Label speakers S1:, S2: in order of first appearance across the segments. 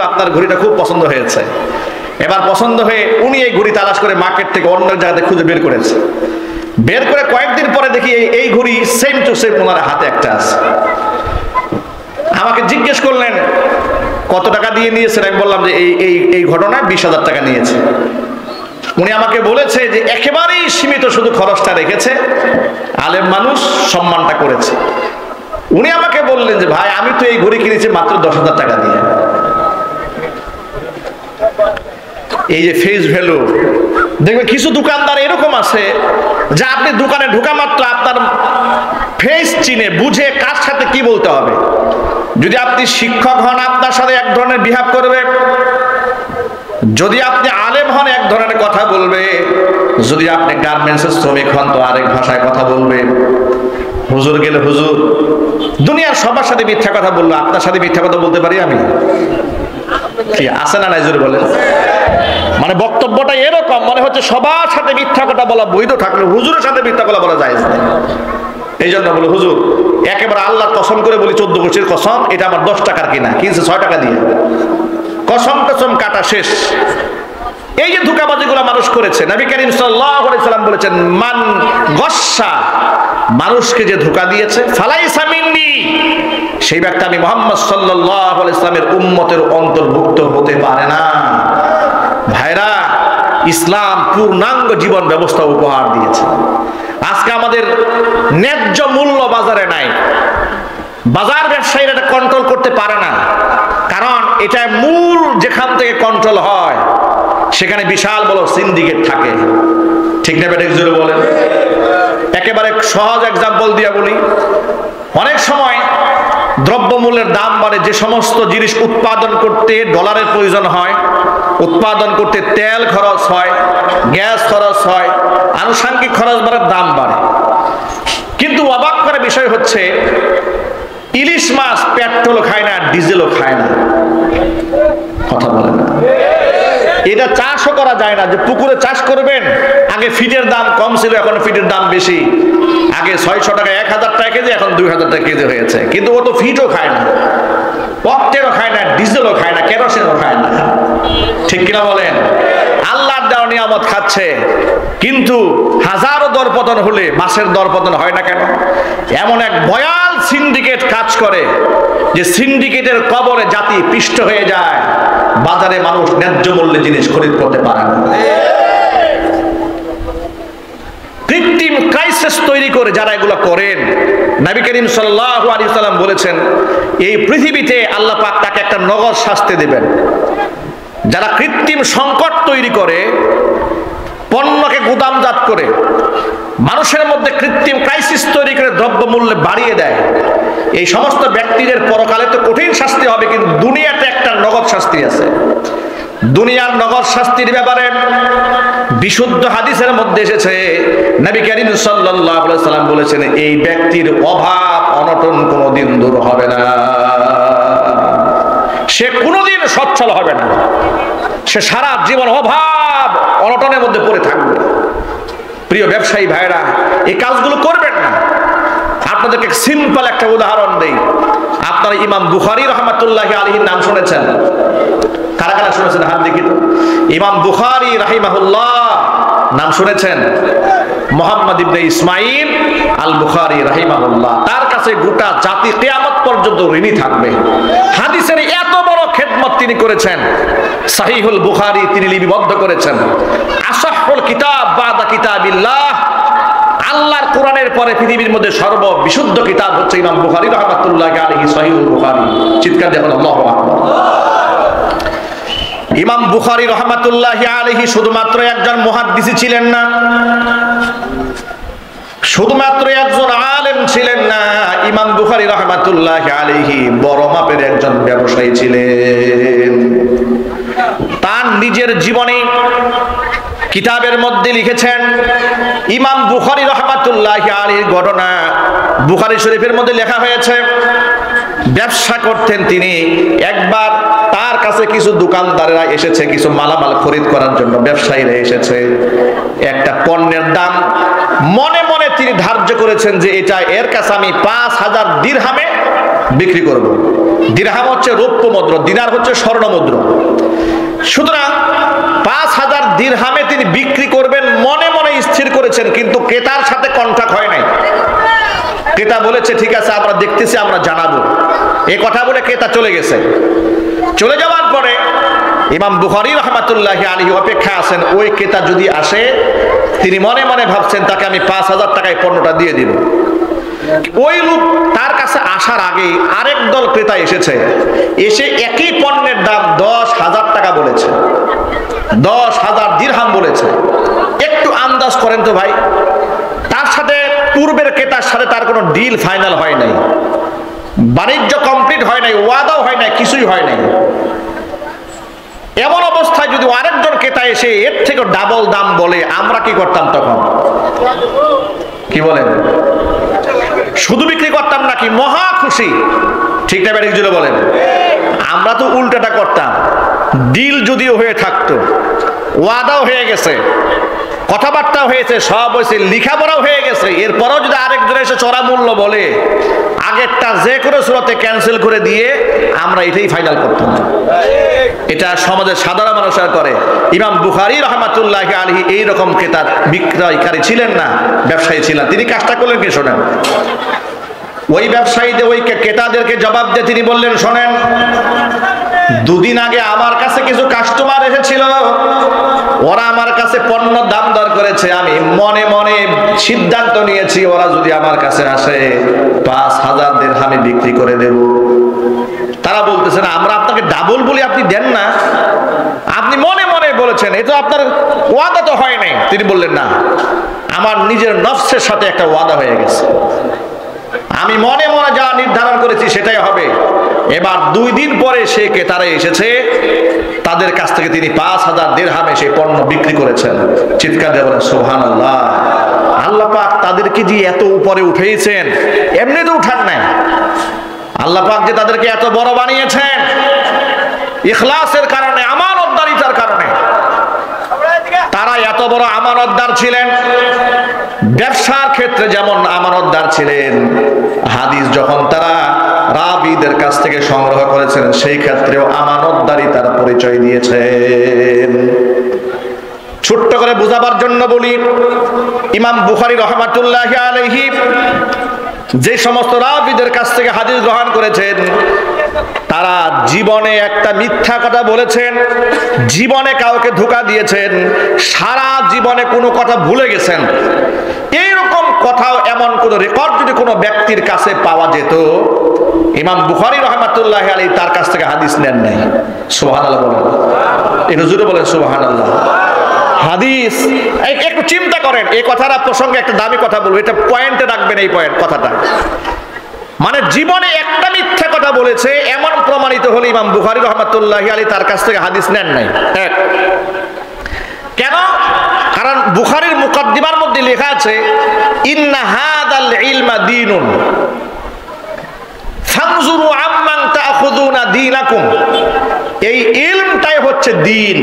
S1: হলো আপনার ঘড়িটা খুব পছন্দ হয়েছে। এবার পছন্দ হয়ে উনি এই ঘড়ি তালাশ করে মার্কেট থেকে অন্য জায়গাতে খুঁজে বের করেছে। বের করে কয়েকদিন পরে দেখি এই ঘড়ি সেম টু সেম ওনার হাতে একটা আছে। আমাকে জিজ্ঞেস করলেন কত টাকা দিয়ে নিয়েছেন? আমি বললাম যে এই ঘটনায় 20,000 টাকা নিয়েছে। উনি আমাকে বলেছে যে একেবারেই সীমিত শুধু খরচটা রেখেছে, আলেম মানুষ, সম্মানটা করেছে। উনি আমাকে বললেন যে ভাই আমি তো এই ঘড়ি কিনেছি মাত্র 10,000 টাকা দিয়ে। এই যে ফেস ভ্যালু, দেখবেন কিছু দোকানদার এরকম আছে যে আপনি দোকানে ঢোকা মাত্র আপনার ফেস চিনে বুঝে কার সাথে কি বলতে হবে। যদি আপনি শিক্ষক হন আপনার সাথে এক ধরনের বিহেভ করবে, যদি আপনি আলেম হন এক ধরনের কথা বলবে, যদি আপনি গার্মেন্টসের শ্রমিক হন তো আরেক ভাষায় কথা বলবে। হুজুর গেলে হুজুর, দুনিয়ার সবার সাথে মিথ্যা কথা বললো, আপনার সাথে মিথ্যা কথা বলতে পারি আমি? কি আছে না নাই জোরে বলেন? মানে বক্তব্যটা এরকম মনে হচ্ছে সবার সাথে মিথ্যা কথা বলা বৈধ থাকলে হুজুরের সাথে মিথ্যা কথা বলা যায় না। এই জন্য বলে হুজুর একেবারে আল্লাহর কসম করে বলি, 14 গোষ্ঠীর কসম, এটা আমার 10 টাকার কিনা, কিনছে 6 টাকা দিয়ে। কসম কসম কাটা শেষ। এই যে ধোঁকাবাজিগুলো মানুষ করেছে, নবী করিম সাল্লাল্লাহু আলাইহি সাল্লাম বলেছেন মান গস্সা, মানুষকে যে ধোঁকা দিয়েছে, ফালাইসা মিন্নি, সেই ব্যক্তি আমি মুহাম্মদ সাল্লাল্লাহু আলাইহি সাল্লামের উম্মতের অন্তর্ভুক্ত হতে পারে না। ভাইরা, ইসলাম পূর্ণাঙ্গ জীবন ব্যবস্থা উপহার দিয়েছে। আজকে আমাদের ন্যায্য মূল্য বাজারে নাই, বাজার ব্যবসায়ীরা এটা কন্ট্রোল করতে পারে না, কারণ এটা মূল যেখান থেকে কন্ট্রোল হয় সেখানে বিশাল বড় সিন্ডিকেট থাকে। ঠিক না বেটা জোরে বলেন? একেবারে সহজ এক্সাম্পল দিয়ে বলি, অনেক সময় দ্রব্যমূল্যের দাম বাড়ে, যে সমস্ত জিনিস উৎপাদন করতে ডলারের প্রয়োজন হয়, উৎপাদন করতে তেল খরচ হয়, গ্যাস খরচ হয়, আনুষঙ্গিক খরচ বাড়ার দাম বাড়ে। কিন্তু অবাক করা বিষয় হচ্ছে ইলিশ মাছ পেট্রোল খায় না, ডিজেলও খায় না। কথা বলে না, এটা চাষও করা যায় না। যে পুকুরে চাষ করবেন, আগে ফিটের দাম কম ছিল, এখন ফিটের দাম বেশি। আগে 600 টাকা 1000 টাকা কেজি, এখন 2000 টাকা কেজি হয়েছে। কিন্তু ও তো ফিটও খায় না, অক্টেনও খায় না, ডিজেলও খায় না, কেরোসিনও খায় না। ঠিক কিনা বলেন? আল্লাহর দেওয়া নিয়ামত খাচ্ছে, কিন্তু হাজারো দরপতন হলে মাছের দরপতন হয় না কেন? এমন এক ভয়াল সিন্ডিকেট কাজ করে যে সিন্ডিকেটের কবরে জাতি পিষ্ট হয়ে যায়, বাজারে মানুষ ন্যায্য মূল্যে জিনিস খরিদ করতে পারে না। কৃত্রিম ক্রাইসিস তৈরি করে যারা এগুলো করেন, নবী করিম সাল্লাল্লাহু আলাইহি সাল্লাম বলেছেন এই পৃথিবীতে আল্লাহ পাক তাকে একটা নগদ শাস্তি দেবেন। যারা কৃত্রিম সংকট তৈরি করে, পণ্যকে গুদামজাত করে, মানুষের মধ্যে কৃত্রিম ক্রাইসিস তৈরি করে দ্রব্যমূল্য বাড়িয়ে দেয়, এই সমস্ত ব্যক্তিদের পরকালে তো কঠিন শাস্তি হবে, কিন্তু দুনিয়াতে একটা নগদ শাস্তি আছে। দুনিয়ার নগদ শাস্তির ব্যাপারে বিশুদ্ধ হাদিসের মধ্যে এসেছে, নবী করিম সাল্লাল্লাহু আলাইহি সাল্লাম বলেছেন এই ব্যক্তির অভাব অনটন কোনোদিন দূর হবে না, সে কোনোদিন সচ্ছল হবে না, সে সারা জীবন অভাব অনটনের মধ্যে পড়ে থাকবে। প্রিয় ব্যবসায়ী ভাইরা, এই কাজগুলো করবেন না। আপনাদেরকে সিম্পল একটা উদাহরণ দেই। আপনারা ইমাম বুখারী রাহমাতুল্লাহি আলাইহির নাম শুনেছেন? কারা কারা শুনেছেন হাত দেখি তো। ইমাম বুখারী রাহিমাহুল্লাহ নাম শুনেছেন? মুহাম্মদ ইবনে ইসমাইল আল বুখারী রাহিমাহুল্লাহ, তার কাছে গোটা জাতি কিয়ামত পর্যন্ত ঋণী থাকবে। হাদিসের এত বড় খেদমত তিনি করেছেন। সহিহুল বুখারী তিনি লিপিবদ্ধ করেছেন। আসাহুল কিতাব বাদা কিতাবিল্লাহ, আল্লাহর কোরআনের পরে পৃথিবীর মধ্যে সর্ববিশুদ্ধ কিতাব হচ্ছে ইমাম বুখারী রাহমাতুল্লাহি আলাইহি সহিহুল বুখারী। চিৎকার দিয়ে বলেন আল্লাহু আকবার। ইমাম বুখারী রাহমাতুল্লাহি আলাইহি শুধুমাত্র একজন মুহাদ্দিস ছিলেন না, শুধুমাত্র একজন আলেম ছিলেন না, ইমাম বুখারী রাহমাতুল্লাহি আলাইহি বড় মাপের একজন ব্যবসায়ী ছিলেন। তার নিজের জীবনী কিতাবের মধ্যে লিখেছেন। ইমাম বুখারী রাহমাতুল্লাহি আলাইহির ঘটনা বুখারী শরীফের মধ্যে লেখা হয়েছে। ব্যবসা করতেন তিনি। একবার তার কাছে কিছু দোকানদারেরা এসেছে কিছু মালামাল খরিদ করার জন্য, ব্যবসায়ীরা এসেছে। একটা পণ্যের দাম মনে মনে তিনি ধার্য করেছেন যে এটা এর কাছে আমি 5000 দিরহামে বিক্রি করব। দিরহাম হচ্ছে রৌপ্য মুদ্রা, দিনার হচ্ছে স্বর্ণ মুদ্রা। সুতরাং 5000 দিরহামে তিনি বিক্রি করবেন মনে মনে স্থির করেছেন, কিন্তু ক্রেতার সাথে কন্ট্রাক্ট হয় নাই। ক্রেতা বলেছে ঠিক আছে আমরা দেখতেছি, আমরা জানাবো, এই কথা বলে ক্রেতা চলে গেছে। চলে যাওয়ার পরে ইমাম বুখারী রাহমাতুল্লাহি আলাইহি অপেক্ষা আছেন ওই ক্রেতা যদি আসে। তিনি মনে মনে ভাবছেন তাকে আমি 5000 টাকায় পণ্যটা দিয়ে দিব। ওই লোক তার কাছে আসার আগে আরেক দল ক্রেতা এসেছে, এসে একই পণ্যের দাম 10,000 টাকা বলেছে, 10,000 দিরহাম বলেছে। একটু আন্দাজ করেন তো ভাই, তার সাথে পূর্বের ক্রেতার সাথে তার কোনো ডিল ফাইনাল হয় নাই, বাণিজ্য কমপ্লিট হয় নাই, ওয়াদাও হয় নাই, কিছুই হয় নাই। এমন অবস্থায় যদি আরেকজন ক্রেতা এসে এর থেকে ডাবল দাম বলে, আমরা কি করতাম তখন? কি বলেন? শুধু বিক্রি করতাম নাকি মহা খুশি? ঠিক না ব্যারিক জুড়ে বলেন? আমরা তো উল্টাটা করতাম। ডিল যদিও হয়ে থাকতো, ওয়াদাও হয়ে গেছে, কথাবার্তা হয়েছে, সব হয়েছে, লেখাপড়াও হয়ে গেছে, এরপরও যদি আরেকজন এসে চড়া মূল্য বলে, আগেরটা যে কোনো সুরতে ক্যান্সেল করে দিয়ে আমরা এটাই ফাইনাল করতাম। এটা সমাজের সাধারণ মানুষরা করে। ইমাম বুখারী রাহমাতুল্লাহি আলাইহি এইরকম ক্রেতার বিক্রয়কারী ছিলেন না, ব্যবসায়ী ছিলেন। তিনি কাজটা করলেন কি শোনেন। ওই ব্যবসায়ীদের ওই ক্রেতাদেরকে জবাব দিয়ে তিনি বললেন, শোনেন, দুদিন আগে আমার কাছে কিছু কাস্টমার এসেছিল, ওরা আমার কাছে পণ্য দাম দর করেছে, আমি মনে মনে সিদ্ধান্ত নিয়েছি ওরা যদি আমার কাছে আসে 5000 দিরহামে বিক্রি করে দেব। তারা বলতেছেন আমরা আপনাকে ডাবল বলি আপনি দেন না, আপনি মনে মনে বলেছেন, এ তো আপনার ওয়াদা তো হয় নাই। তিনি বললেন না, আমার নিজের নফসের সাথে একটা ওয়াদা হয়ে গেছে, আমি মনে মনে যা নির্ধারণ করেছি সেটাই হবে। এবার 2 দিন পরে সে ক্রেতারা এসেছে, তাদের কাছ থেকে তিনি 5000 দিরহামে সেই পণ্য বিক্রি করেছেন। চিৎকার দিয়ে বলেন সুবহানাল্লাহ। আল্লাহ পাক তাদেরকে যে এত উপরে উঠিয়েছেন, এমনি তো উঠান নাই। আল্লাহ পাক যে তাদেরকে এত বড় বানিয়েছেন ইখলাসের কারণে, আমানতদারিতার কারণে। তারা এত বড় আমানতদার ছিলেন, ব্যবসার ক্ষেত্রে যেমন আমানতদার ছিলেন, হাদিস যখন তারা রাবীদের কাছ থেকে সংগ্রহ করেছেন সেই ক্ষেত্রেও আমানতদারিতার পরিচয় দিয়েছেন। ছোট্ট করে বোঝাবার জন্য বলি, ইমাম বুখারী রাহমাতুল্লাহি আলাইহি যে সমস্ত রাবীদের কাছ থেকে হাদিস গ্রহণ করেছেন, তারা জীবনে একটা মিথ্যা কথা বলেছেন, জীবনে কাউকে ধোঁকা দিয়েছেন, সারা জীবনে কোনো কথা ভুলে গেছেন। এইরকম কথাও এমন কোন রেকর্ড যদি কোনো ব্যক্তির কাছে পাওয়া যেত, ইমাম বুখারী রাহমাতুল্লাহি আলাইহি তার কাছ থেকে হাদিস নেন নাই। সুবহানাল্লাহ বলেন, এই হুজুরে বলেন সুবহানাল্লাহ। হাদিস একটু চিন্তা করেন, এই কথাটা প্রসঙ্গে একটা দামি কথা বলবো, এটা পয়েন্টে রাখবেন এই পয়েন্ট কথাটা। মানে জীবনে একটা মিথ্যা কথা বলেছে এমন প্রমাণিত হলে ইমাম বুখারী রাহমাতুল্লাহি আলাইহি তার কাছ থেকে হাদিস নেন নাই। এক, কেন? কারণ বুখারীর মুকাদ্দিমার মধ্যে লেখা আছে ইন্না হাদাল ইলমা দীনুন ফানজুরু আম্মান তাখুযুনা দীনাকুম। এই ইলমটাই হচ্ছে দ্বীন।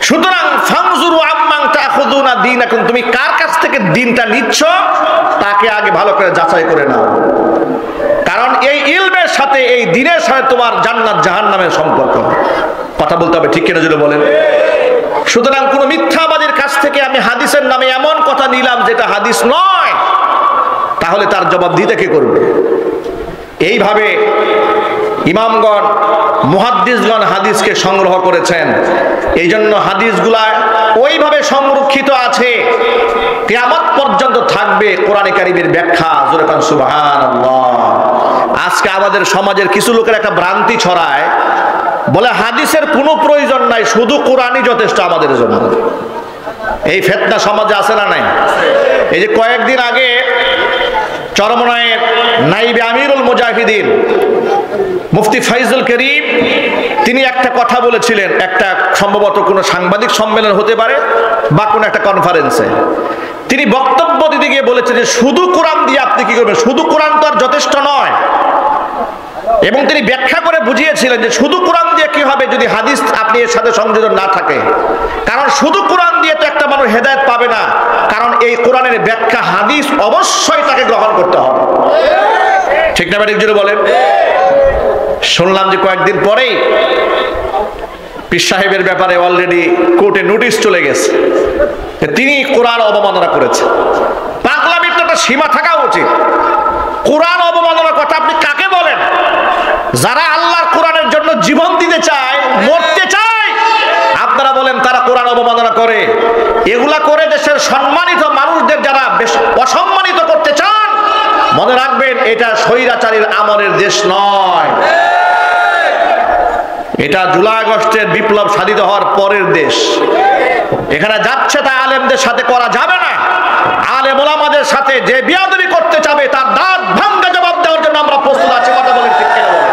S1: সুতরাং ফানজুরু আম্মান তাখুযুনা দীনাকুম, তুমি কার কাছ থেকে দ্বীনটা নিচ্ছ তাকে আগে ভালো করে যাচাই করে নাও, কারণ এই ইলমের সাথে, এই দ্বীনের সাথে তোমার জান্নাত জাহান্নামের সম্পর্ক। কথা বলতে হবে, ঠিক কিনা যদি বলেন। সুতরাং কোন মিথ্যাবাদীর কাছ থেকে আমি হাদিসের নামে এমন কথা নিলাম যেটা হাদিস নয়, তাহলে তার জবাব দিতে কে করবে? এইভাবে ইমামগণ, মুহাদ্দিসগণ হাদিসকে সংগ্রহ করেছেন। এই জন্য হাদিসগুলা ওইভাবে সংরক্ষিত আছে, কিয়ামত পর্যন্ত থাকবে কোরআনে কারীমের ব্যাখ্যা। জোরে কান সুবহানাল্লাহ। আজকে আমাদের সমাজের কিছু লোকের একটা ভ্রান্তি ছড়ায়, বলে হাদিসের কোনো প্রয়োজন নাই, শুধু কোরআনই যথেষ্ট আমাদের জন্য। এই ফিতনা সমাজে আছে না নাই? এই যে কয়েকদিন আগে চরমনায়ের নাইবে আমিরুল মুজাহিদিন মুফতি ফাইজুল করিম তিনি একটা কথা বলেছিলেন, একটা সম্ভবত কোনো সাংবাদিক সম্মেলন হতে পারে বা কোনো একটা কনফারেন্সে। তিনি বক্তব্য দিতে গিয়ে বলেছেন যে শুধু কোরআন দিয়ে আপনি কি করবেন, শুধু কোরআন তো আর যথেষ্ট নয়। এবং তিনি ব্যাখ্যা করে বুঝিয়েছিলেন যে শুধু কোরআন দিয়ে কি হবে যদি হাদিস আপনি এর সাথে সংযোজন না থাকে। কারণ শুধু কোরআন দিয়ে তো একটা মানুষ হেদায়েত পাবে না, কারণ এই কোরআনের ব্যাখ্যা হাদিস অবশ্যই তাকে গ্রহণ করতে হবে। ঠিক না ব্যাটিক জুড়ে বলেন। শুনলাম যে কয়েকদিন পরেই পীর সাহেবের ব্যাপারে অলরেডি কোর্টে নোটিশ চলে গেছে, তিনি কোরআন অবমাননা করেছে। পাগলামির তো একটা সীমা থাকা উচিত। কোরআন অবমাননার কথা আপনি কাকে বলেন? যারা আল্লাহর কোরআনের জন্য জীবন দিতে চায়, মরতে চায়, আপনারা বলেন তারা কোরআন অবমাননা করে। এগুলা করে দেশের সম্মানিত মানুষদের যারা বেশ অসম্মানিত করতে চান, মনে রাখবেন এটা স্বৈরাচারীর আমলের দেশ নয়, এটা জুলাই আগস্টের বিপ্লব সাধিত হওয়ার পরের দেশ। এখানে যাচ্ছে তা আলেমদের সাথে করা যাবে না। আলেম ওলামাদের সাথে যে বিয়াদবি করতে চাবে তার দাঁত ভাঙা জবাব দেওয়ার জন্য আমরা প্রস্তুত আছি। কথা বলেন ঠিক কিনা বলেন?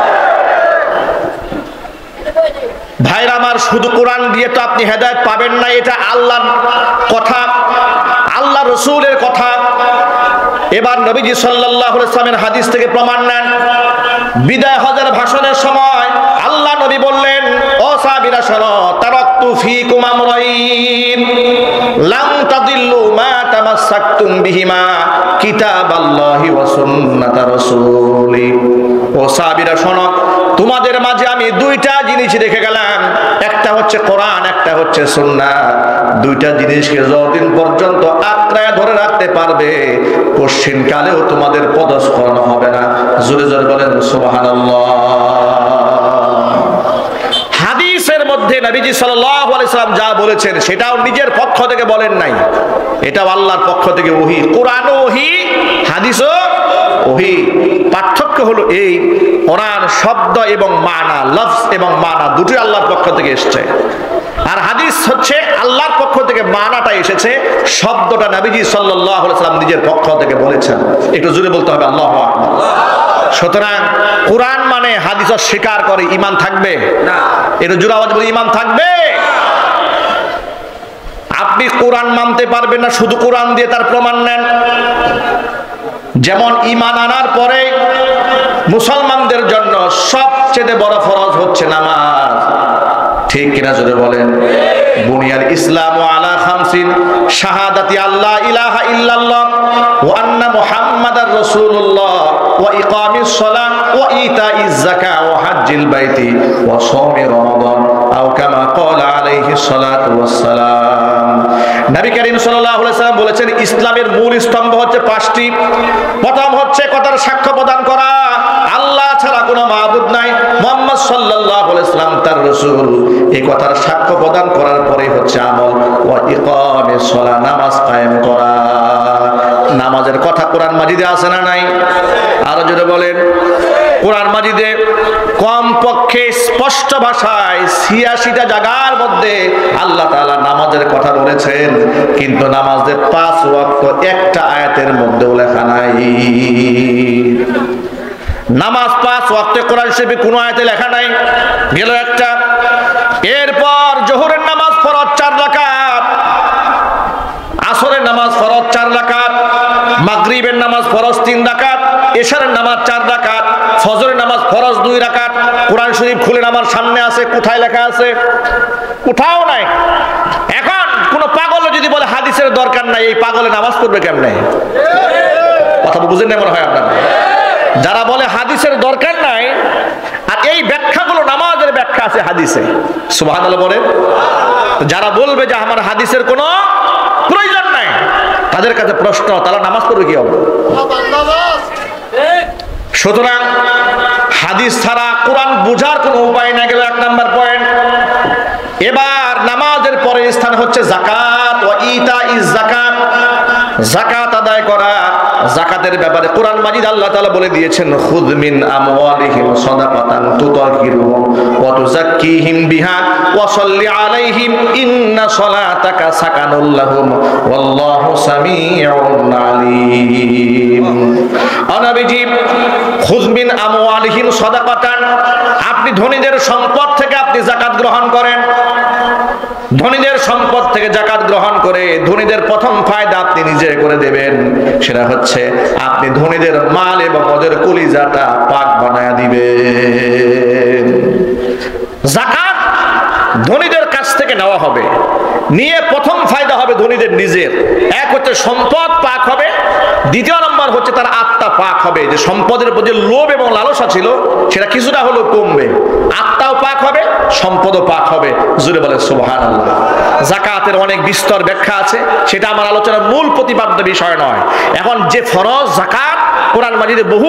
S1: ভাইরা আমার, শুধু কোরআন দিয়ে তো আপনি হেদায়েত পাবেন না। এটা আল্লাহর কথা, আল্লাহ রসুলের কথা। এবার নবীজি সাল্লাল্লাহু আলাইহি ওয়াসাল্লামের হাদিস থেকে প্রমাণ নেন। বিদায় হজের ভাষণের সময় আল্লাহ নবী বললেন, ও সাহাবীরা শোনো, তারাকতু ফীকুম আমরাইন লাম তাদিল্লু মা তামাসসাকতুম বিহিমা কিতাবাল্লাহি ওয়া সুন্নাতা রাসূলি। ও সাহাবীরা শোনো, তোমাদের মাঝে আমি দুইটা জিনিস রেখে গেলাম, একটা হচ্ছে কোরআন, একটা হচ্ছে সুন্নাহ। দুইটা জিনিসকে যতদিন পর্যন্ত আঁকড়ায় ধরে রাখতে পারবে, কঠিন কালেও তোমাদের পদস্খলন হবে না। জোরে জোরে বলেন সুবহানাল্লাহ। হাদিসের মধ্যে নবীজি সাল্লাল্লাহু আলাইহি সাল্লাম যা বলেছেন সেটাও নিজের পক্ষ থেকে বলেন নাই, এটাও আল্লাহর পক্ষ থেকে ওহী। কোরআনও ওহী, হাদিসও ওহী। পার্থক্য হলো এই, কোরআন শব্দ এবং মানা, লফজ এবং মানা দুটোই আল্লাহর পক্ষ থেকে এসেছে, আর হাদিস হচ্ছে আল্লাহর পক্ষ থেকে মানাটা এসেছে, শব্দটা নবীজি সাল্লাল্লাহু আলাইহি সাল্লাম নিজের পক্ষ থেকে বলেছেন। একটু জোরে বলতে হবে আল্লাহু আকবার। সুতরাং কোরআন মানে হাদিস স্বীকার করে ঈমান থাকবে না। একটু জোরে আওয়াজ বলে ঈমান থাকবে। আপনি কোরআন মানতে পারবেন না, শুধু কোরআন দিয়ে তার প্রমাণ নেন। যেমন ঈমান আনার পরে মুসলমানদের জন্য সবচেয়ে বড় ফরজ হচ্ছে নামাজ, ঠিক কিনা জোরে বলেন? বুনিয়াল ইসলামু আলা খামসিন, শাহাদাতি আল্লা ইলাহা ইল্লাল্লাহ ওয়া আন্না মুহাম্মাদার রাসূলুল্লাহ ওয়া ইকামিস সালাহ ওয়া ইতাইজ যাকাত ওয়া হজ্জিল বাইতি ওয়া সাওমি রমাদান আও কামা ক্বালা আলাইহিস সালাতু ওয়াস সালাম। নবী করিম সাল্লাল্লাহু আলাইহি সাল্লাম বলেছেন, ইসলামের মূল স্তম্ভ হচ্ছে পাঁচটি। প্রথম হচ্ছে কথার সাক্ষ্য প্রদান করা, আল্লাহ ছাড়া কোনো মাবুদ নাই, মুহাম্মদ সাল্লাল্লাহু আলাইহি সাল্লাম তার রাসূল। এই কথার সাক্ষ্য প্রদান করার পরে হচ্ছে আমল। ওয়া ইকামিস সালাহ, নামাজ কায়েম করা। নামাজের কথা কোরআন মাজিদে আছে না নাই? আরো জোরে বলেন। কোরআন মাজিদে কমপক্ষে স্পষ্ট ভাষায় ৮৬টা জায়গার মধ্যে আল্লাহ তাআলা নামাজের কথা বলেছেন, কিন্তু নামাজের ৫ ওয়াক্ত একটা আয়াতের মধ্যেও লেখা নাই। নামাজ ৫ ওয়াক্তে কোরআন শরীফে কোন আয়াতে লেখা নাই, গেল একটা। এরপর জোহরের নামাজ ফরজ ৪ রাকাত, আসরের নামাজ ফরজ ৪ রাকাত, মাগরিবের নামাজ ফরজ ৩ রাকাত, এশারের নামাজ ৪ রাকাত, ফজরের নামাজ ফরজ ২ রাকাত। কোরআন শরীফ খুলেন, আমার সামনে আছে, কোথায় লেখা আছে? কোথাও নাই। এখন কোন পাগল যদি বলে হাদিসের দরকার নাই, এই পাগলে নামাজ পড়বে কেমনে? কথা বুঝেন না মনে হয় আপনারা? যারা বলে হাদিসের দরকার নাই, আর এই ব্যাখ্যাগুলো নামাজের ব্যাখ্যা আছে হাদিসে, সুবহানাল্লাহ বলেন। যারা বলবে যে আমার হাদিসের কোনো প্রয়োজন নাই, তাদের কাছে প্রশ্ন, তারা নামাজ পড়বে কি হবে? সুতরাং হাদিস ছাড়া কোরআন বোঝার কোনো উপায় না, গেল ১ নাম্বার পয়েন্ট। এবার নামাজের পরের স্থান হচ্ছে যাকাত, ওয়া ইতাইজ যাকাত, যাকাত আদায় করা। যাকাতের ব্যাপারে কোরআন মাজিদ আল্লাহ তাআলা বলে দিয়েছেন, খুয মিন আমওয়ালিহিম সাদাকাতান তুতাহহিরুহুম ওয়া তুযাক্কিহিম বিহা ওয়া সাল্লি আলাইহিম ইন্না সালাতাকা সাকানুল লাহুম ওয়াল্লাহু সামিউন আলীম। নবীজি, খুয মিন আমওয়ালিহিম সাদাকাতান, আপনি ধনীদের সম্পদ থেকে আপনি যাকাত গ্রহণ করেন। ধনীদের সম্পদ থেকে যাকাত গ্রহণ করে ধনীদের প্রথম ফায়দা আপনি নিজে করে দেবেন, সেটা হচ্ছে আপনি ধনীদের মাল এবং ওদের কলিজাটা পাক বানায়া দিবেন। যাকাত ধনীদের কাছ থেকে নেওয়া হবে, নিয়ে প্রথম ফায়দা হবে ধনীদের নিজের। এক হচ্ছে সম্পদ পাক হবে, দ্বিতীয় নম্বর হচ্ছে তার আত্মা পাক হবে। যে সম্পদের প্রতি লোভ এবং লালসা ছিল সেটা কিছুটা হলেও কমবে, আত্মাও পাক হবে, সম্পদও পাক হবে। জোরে বলে সুবহানাল্লাহ। যাকাতের অনেক বিস্তর ব্যাখ্যা আছে, সেটা আমার আলোচনার মূল প্রতিপাদ্য বিষয় নয়। এখন যে ফরজ যাকাত কোরআন মাজিদে বহু